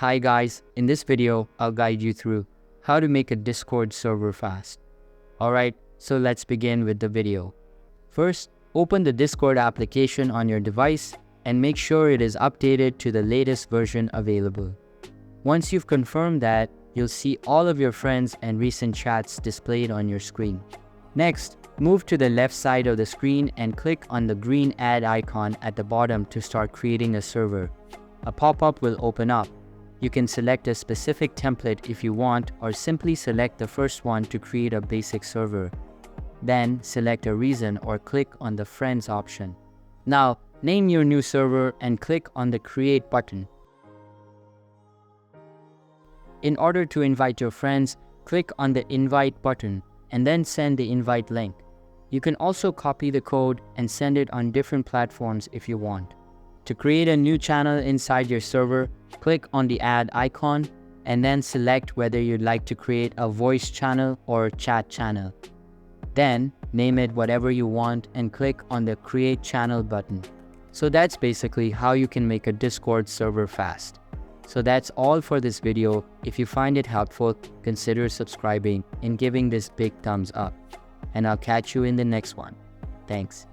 Hi guys, in this video, I'll guide you through how to make a Discord server fast. Alright, so let's begin with the video. First, open the Discord application on your device and make sure it is updated to the latest version available. Once you've confirmed that, you'll see all of your friends and recent chats displayed on your screen. Next, move to the left side of the screen and click on the green add icon at the bottom to start creating a server. A pop-up will open up. You can select a specific template if you want, or simply select the first one to create a basic server. Then select a reason or click on the Friends option. Now, name your new server and click on the Create button. In order to invite your friends, click on the Invite button and then send the invite link. You can also copy the code and send it on different platforms if you want. To create a new channel inside your server, click on the add icon and then select whether you'd like to create a voice channel or chat channel. Then name it whatever you want and click on the create channel button. So that's basically how you can make a Discord server fast. So that's all for this video. If you find it helpful, consider subscribing and giving this big thumbs up. And I'll catch you in the next one. Thanks.